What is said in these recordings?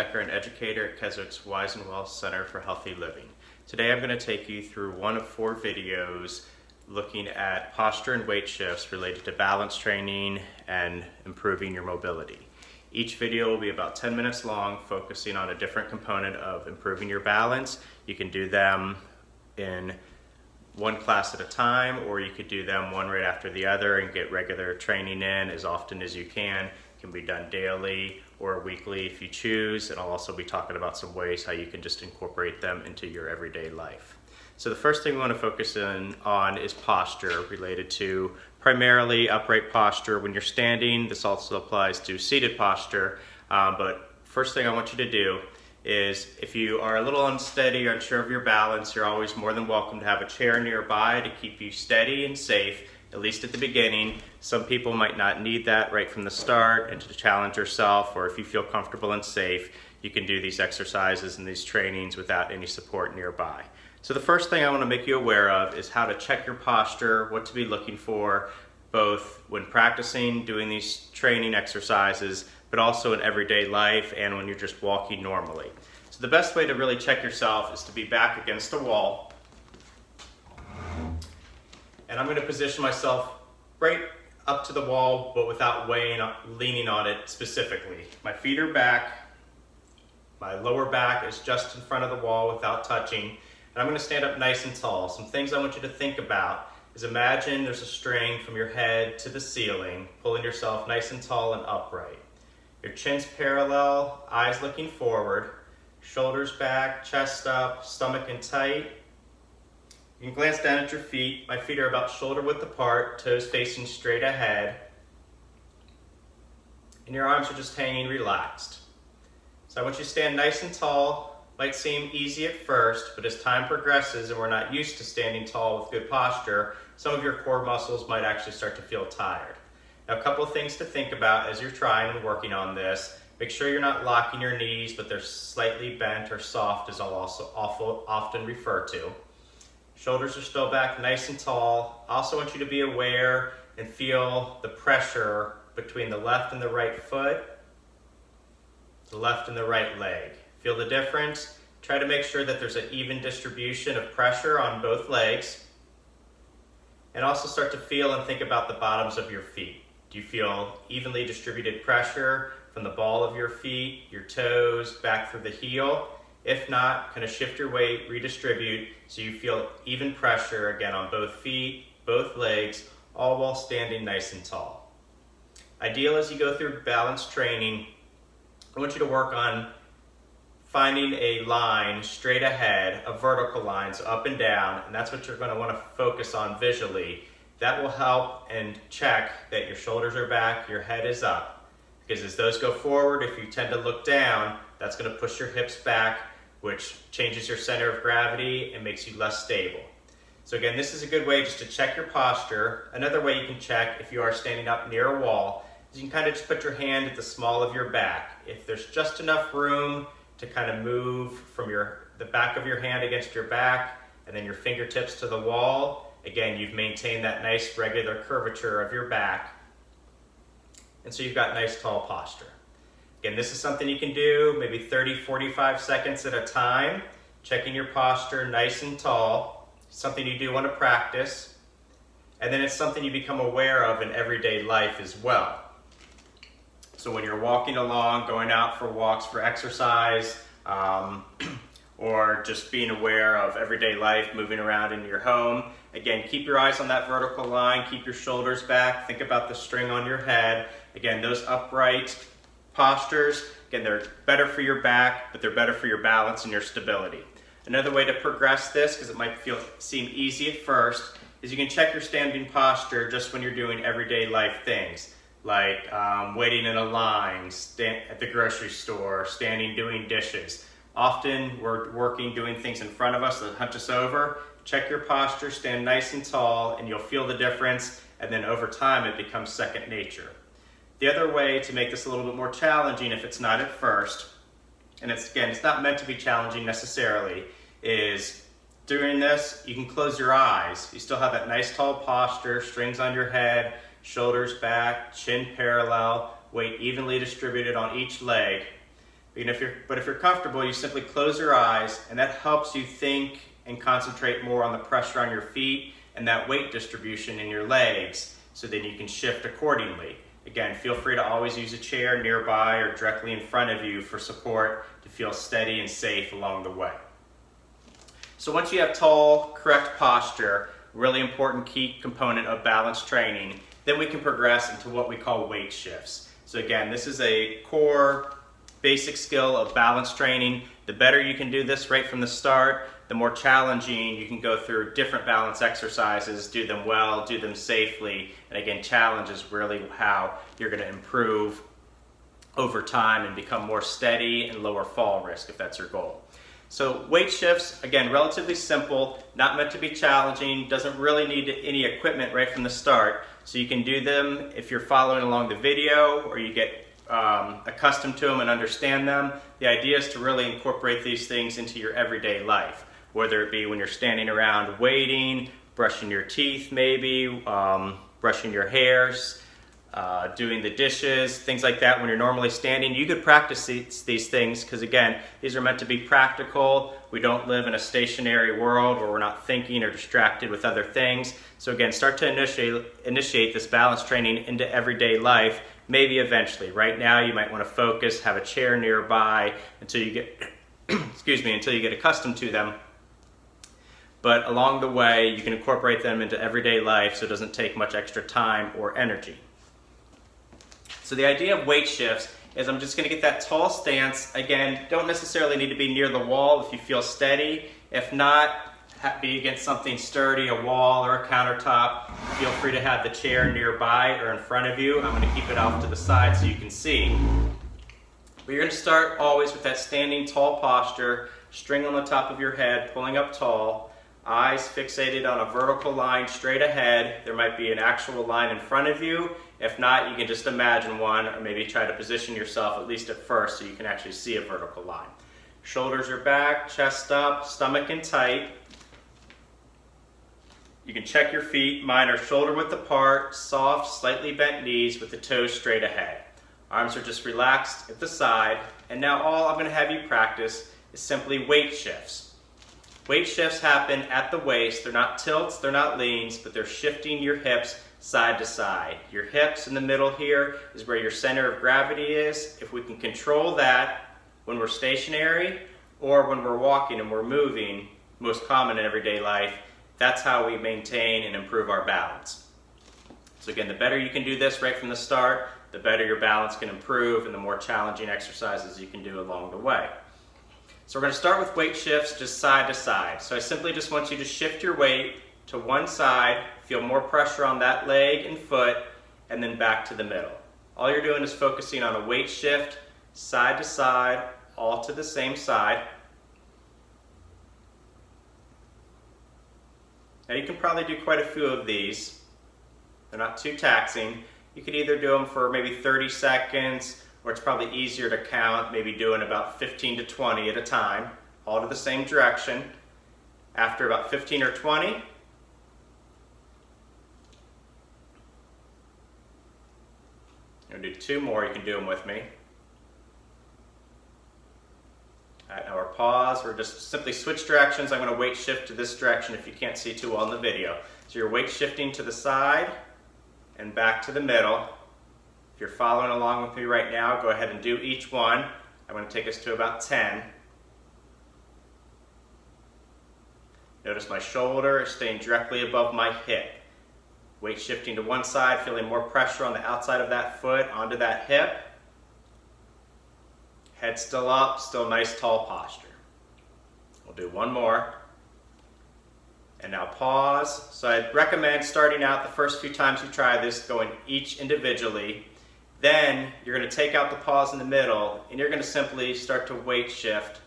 Becker, an educator at Keswick's Wise and Well Center for Healthy Living. Today I'm going to take you through one of 4 videos looking at posture and weight shifts related to balance training and improving your mobility. Each video will be about 10 minutes long, focusing on a different component of improving your balance. You can do them in one class at a time, or you could do them one right after the other and get regular training in as often as you can. It can be done daily or weekly if you choose, and I'll also be talking about some ways how you can just incorporate them into your everyday life. So the first thing we want to focus on is posture, related to primarily upright posture when you're standing. This also applies to seated posture, but first thing I want you to do is, if you are a little unsteady or unsure of your balance, you're always more than welcome to have a chair nearby to keep you steady and safe, at least at the beginning. Some people might not need that right from the start, and to challenge yourself, or if you feel comfortable and safe, you can do these exercises and these trainings without any support nearby. So the first thing I want to make you aware of is how to check your posture, what to be looking for, both when practicing doing these training exercises, but also in everyday life and when you're just walking normally. So the best way to really check yourself is to be back against a wall. And I'm going to position myself right up to the wall, but without leaning on it specifically. My feet are back, my lower back is just in front of the wall without touching, and I'm going to stand up nice and tall. Some things I want you to think about is, imagine there's a string from your head to the ceiling, pulling yourself nice and tall and upright. Your chin's parallel, eyes looking forward, shoulders back, chest up, stomach in tight. You can glance down at your feet. My feet are about shoulder width apart, toes facing straight ahead. And your arms are just hanging relaxed. So I want you to stand nice and tall. Might seem easy at first, but as time progresses and we're not used to standing tall with good posture, some of your core muscles might actually start to feel tired. Now, a couple of things to think about as you're trying and working on this. Make sure you're not locking your knees, but they're slightly bent or soft, as I'll also often refer to. Shoulders are still back nice and tall. I also want you to be aware and feel the pressure between the left and the right foot, the left and the right leg. Feel the difference. Try to make sure that there's an even distribution of pressure on both legs. And also start to feel and think about the bottoms of your feet. Do you feel evenly distributed pressure from the ball of your feet, your toes, back through the heel? If not, kind of shift your weight, redistribute, so you feel even pressure again on both feet, both legs, all while standing nice and tall. Ideal as you go through balance training, I want you to work on finding a line straight ahead, a vertical line, so up and down, and that's what you're going to want to focus on visually. That will help and check that your shoulders are back, your head is up. Because as those go forward, if you tend to look down, that's going to push your hips back, which changes your center of gravity and makes you less stable. So again, this is a good way just to check your posture. Another way you can check if you are standing up near a wall is you can kind of just put your hand at the small of your back. If there's just enough room to kind of move from the back of your hand against your back and then your fingertips to the wall, again, you've maintained that nice regular curvature of your back. And so you've got nice tall posture. Again, this is something you can do maybe 30, 45 seconds at a time, checking your posture nice and tall. Something you do want to practice. And then it's something you become aware of in everyday life as well. So when you're walking along, going out for walks for exercise, or just being aware of everyday life, moving around in your home, again, keep your eyes on that vertical line, keep your shoulders back, think about the string on your head. Again, those upright postures, again, they're better for your back, but they're better for your balance and your stability. Another way to progress this, because it might seem easy at first, is you can check your standing posture just when you're doing everyday life things, like waiting in a line, at the grocery store, standing doing dishes. Often we're working, doing things in front of us that hunch us over. Check your posture, stand nice and tall, and you'll feel the difference, and then over time it becomes second nature. The other way to make this a little bit more challenging, if it's not at first, and it's not meant to be challenging necessarily, is during this, you can close your eyes. You still have that nice tall posture, strings on your head, shoulders back, chin parallel, weight evenly distributed on each leg. But if you're comfortable, you simply close your eyes, and that helps you think and concentrate more on the pressure on your feet and that weight distribution in your legs, so then you can shift accordingly. Again, feel free to always use a chair nearby or directly in front of you for support to feel steady and safe along the way. So once you have tall, correct posture, really important key component of balance training, then we can progress into what we call weight shifts. So again, this is a core basic skill of balance training. The better you can do this right from the start, the more challenging you can go through different balance exercises, do them well, do them safely. And again, challenge is really how you're going to improve over time and become more steady and lower fall risk if that's your goal. So weight shifts, again, relatively simple, not meant to be challenging, doesn't really need any equipment right from the start. So you can do them if you're following along the video or you get accustomed to them and understand them. The idea is to really incorporate these things into your everyday life, whether it be when you're standing around waiting, brushing your teeth maybe, brushing your hairs, doing the dishes, things like that. When you're normally standing, you could practice these things because again, these are meant to be practical. We don't live in a stationary world where we're not thinking or distracted with other things. So again, start to initiate this balance training into everyday life, maybe eventually. Right now, you might want to focus, have a chair nearby until you get, until you get accustomed to them. But along the way, you can incorporate them into everyday life so it doesn't take much extra time or energy. So the idea of weight shifts is I'm just going to get that tall stance. Again, don't necessarily need to be near the wall if you feel steady. If not, be against something sturdy, a wall or a countertop. Feel free to have the chair nearby or in front of you. I'm going to keep it off to the side so you can see. But you're going to start always with that standing tall posture, string on the top of your head, pulling up tall, eyes fixated on a vertical line straight ahead. There might be an actual line in front of you. If not, you can just imagine one, or maybe try to position yourself at least at first so you can actually see a vertical line. Shoulders are back, chest up, stomach in tight. You can check your feet. Mine are shoulder width apart, soft, slightly bent knees with the toes straight ahead. Arms are just relaxed at the side. And now all I'm going to have you practice is simply weight shifts. Weight shifts happen at the waist. They're not tilts, they're not leans, but they're shifting your hips side to side. Your hips in the middle here is where your center of gravity is. If we can control that when we're stationary or when we're walking and we're moving, most common in everyday life, that's how we maintain and improve our balance. So again, the better you can do this right from the start, the better your balance can improve and the more challenging exercises you can do along the way. So we're going to start with weight shifts just side to side. So I simply just want you to shift your weight to one side, feel more pressure on that leg and foot, and then back to the middle. All you're doing is focusing on a weight shift, side to side, all to the same side. Now you can probably do quite a few of these. They're not too taxing. You could either do them for maybe 30 seconds, or it's probably easier to count, maybe doing about 15 to 20 at a time, all to the same direction. After about 15 or 20, I'm going to do two more. You can do them with me. All right, now we're pause. We're just simply switch directions. I'm going to weight shift to this direction if you can't see too well in the video. So you're weight shifting to the side and back to the middle. If you're following along with me right now, go ahead and do each one. I'm going to take us to about 10. Notice my shoulder is staying directly above my hip. Weight shifting to one side, feeling more pressure on the outside of that foot onto that hip. Head still up, still nice tall posture. We'll do one more. And now pause. So I'd recommend starting out the first few times you try this, going each individually. Then you're going to take out the pause in the middle and you're going to simply start to weight shift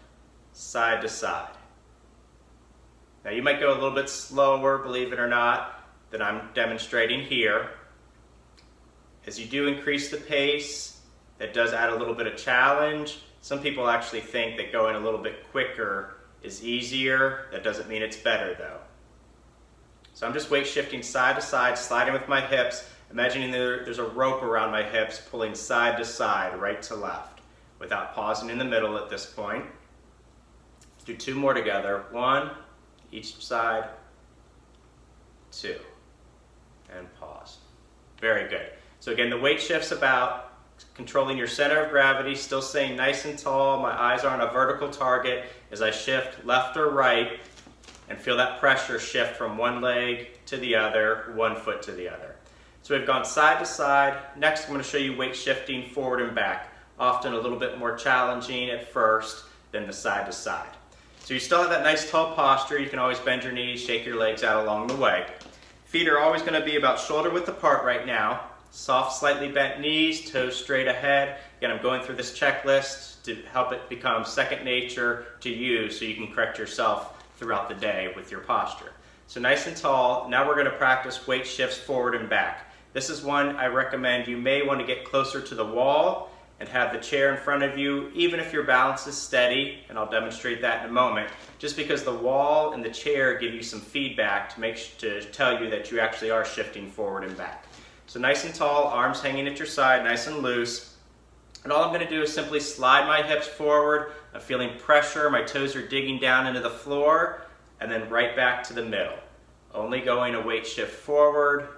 side to side. Now you might go a little bit slower, believe it or not, than I'm demonstrating here. As you do increase the pace, that does add a little bit of challenge. Some people actually think that going a little bit quicker is easier. That doesn't mean it's better though. So I'm just weight shifting side to side, sliding with my hips, imagining there's a rope around my hips, pulling side to side, right to left. without pausing in the middle at this point. Do 2 more together. 1, each side, 2, and pause. Very good. So again, the weight shift's about controlling your center of gravity, still staying nice and tall. My eyes are on a vertical target as I shift left or right and feel that pressure shift from one leg to the other, one foot to the other. So we've gone side to side. Next, I'm going to show you weight shifting forward and back, often a little bit more challenging at first than the side to side. So you still have that nice tall posture. You can always bend your knees, shake your legs out along the way. Feet are always going to be about shoulder width apart right now. Soft, slightly bent knees, toes straight ahead. Again, I'm going through this checklist to help it become second nature to you so you can correct yourself throughout the day with your posture. So nice and tall. Now we're going to practice weight shifts forward and back. This is one I recommend you may want to get closer to the wall and have the chair in front of you, even if your balance is steady, and I'll demonstrate that in a moment, just because the wall and the chair give you some feedback to tell you that you actually are shifting forward and back. So nice and tall, arms hanging at your side, nice and loose. And all I'm going to do is simply slide my hips forward. I'm feeling pressure, my toes are digging down into the floor, and then right back to the middle. Only going a weight shift forward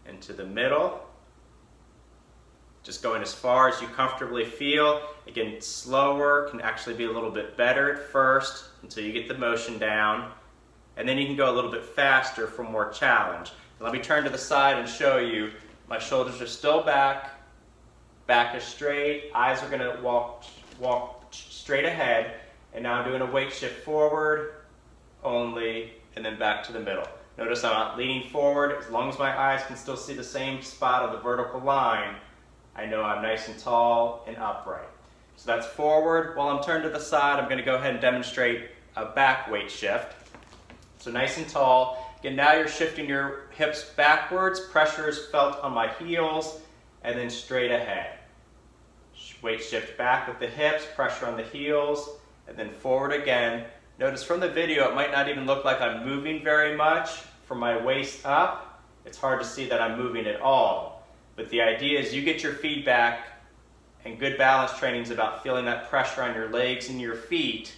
and to the middle. Just going as far as you comfortably feel. Again, slower can actually be a little bit better at first until you get the motion down. And then you can go a little bit faster for more challenge. And let me turn to the side and show you. My shoulders are still back. Back is straight. Eyes are going to walk straight ahead. And now I'm doing a weight shift forward only, and then back to the middle. Notice I'm not leaning forward. As long as my eyes can still see the same spot of the vertical line, I know I'm nice and tall and upright. So that's forward. While I'm turned to the side, I'm going to go ahead and demonstrate a back weight shift. So nice and tall. Again, now you're shifting your hips backwards. Pressure is felt on my heels, and then straight ahead. Weight shift back with the hips, pressure on the heels, and then forward again. Notice from the video, it might not even look like I'm moving very much from my waist up. It's hard to see that I'm moving at all. But the idea is you get your feedback, and good balance training is about feeling that pressure on your legs and your feet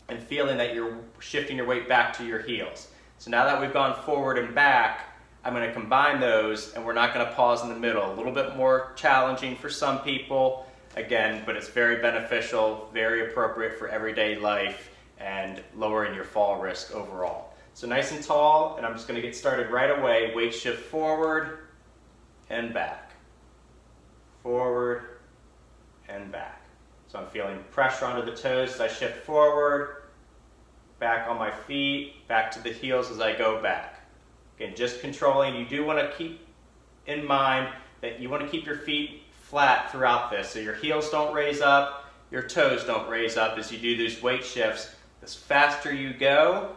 and feeling that you're shifting your weight back to your heels. So now that we've gone forward and back, I'm going to combine those, and we're not going to pause in the middle. A little bit more challenging for some people, again, but it's very beneficial, very appropriate for everyday life, and lowering your fall risk overall. So nice and tall, and I'm just going to get started right away. Weight shift forward and back. Forward and back. So I'm feeling pressure onto the toes as I shift forward, back on my feet, back to the heels as I go back. Again, just controlling. You do want to keep in mind that you want to keep your feet flat throughout this. So your heels don't raise up, your toes don't raise up as you do these weight shifts. The faster you go,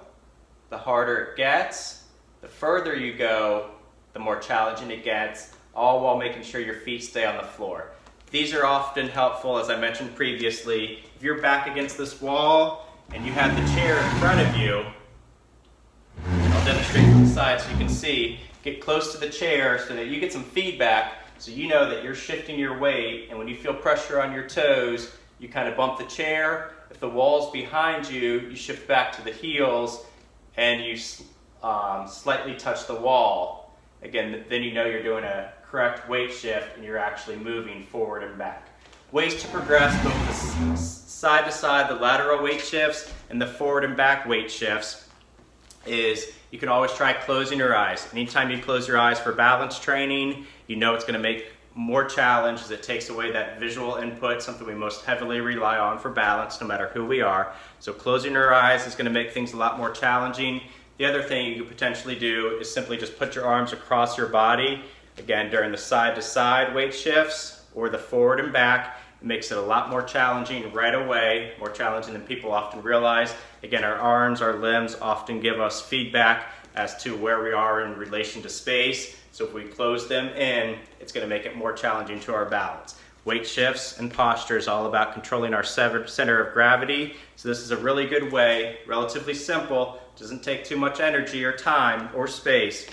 the harder it gets. The further you go, the more challenging it gets, all while making sure your feet stay on the floor. These are often helpful, as I mentioned previously. If you're back against this wall and you have the chair in front of you, I'll demonstrate from the side so you can see. Get close to the chair so that you get some feedback so you know that you're shifting your weight, and when you feel pressure on your toes, you kind of bump the chair. If the wall's behind you, you shift back to the heels and you slightly touch the wall. Again, then you know you're doing a correct weight shift and you're actually moving forward and back. Ways to progress both the side to side, the lateral weight shifts, and the forward and back weight shifts is you can always try closing your eyes. Anytime you close your eyes for balance training, you know it's going to make more challenge as it takes away that visual input, something we most heavily rely on for balance no matter who we are. So closing your eyes is going to make things a lot more challenging. The other thing you could potentially do is simply just put your arms across your body. Again, during the side to side weight shifts or the forward and back, it makes it a lot more challenging right away, more challenging than people often realize. Again, our arms, our limbs often give us feedback as to where we are in relation to space. So if we close them in, it's going to make it more challenging to our balance. Weight shifts and posture is all about controlling our center of gravity. So this is a really good way, relatively simple, doesn't take too much energy or time or space,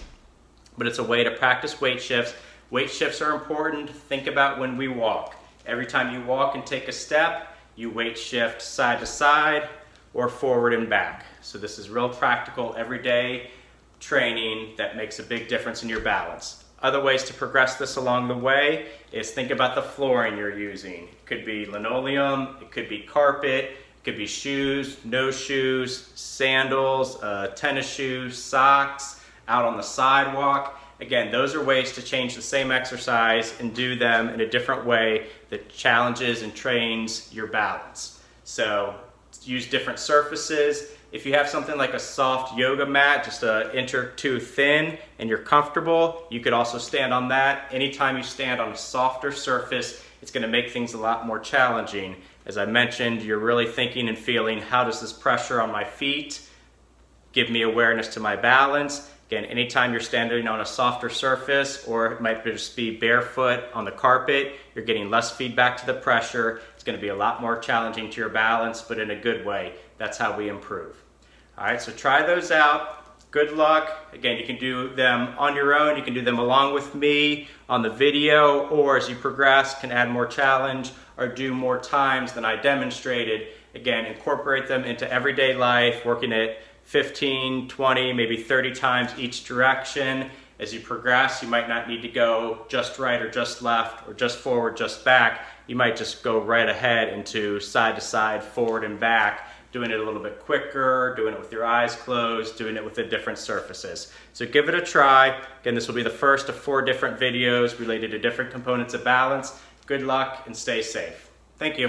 but it's a way to practice weight shifts. Weight shifts are important. Think about when we walk. Every time you walk and take a step, you weight shift side to side or forward and back. So this is real practical, everyday training that makes a big difference in your balance. Other ways to progress this along the way is think about the flooring you're using. It could be linoleum, it could be carpet, it could be shoes, no shoes, sandals, tennis shoes, socks, out on the sidewalk. Again, those are ways to change the same exercise and do them in a different way that challenges and trains your balance. So use different surfaces. If you have something like a soft yoga mat, just an inch or two thin, and you're comfortable, you could also stand on that. Anytime you stand on a softer surface, it's going to make things a lot more challenging. As I mentioned, you're really thinking and feeling, how does this pressure on my feet give me awareness to my balance? Again, anytime you're standing on a softer surface, or it might just be barefoot on the carpet, you're getting less feedback to the pressure. It's going to be a lot more challenging to your balance, but in a good way. That's how we improve. All right, so try those out. Good luck. Again, you can do them on your own. You can do them along with me on the video, or as you progress, can add more challenge or do more times than I demonstrated. Again, incorporate them into everyday life, working at 15, 20, maybe 30 times each direction. As you progress, you might not need to go just right or just left or just forward, just back. You might just go right ahead into side to side, forward and back, doing it a little bit quicker, doing it with your eyes closed, doing it with the different surfaces. So give it a try. Again, this will be the first of 4 different videos related to different components of balance. Good luck and stay safe. Thank you.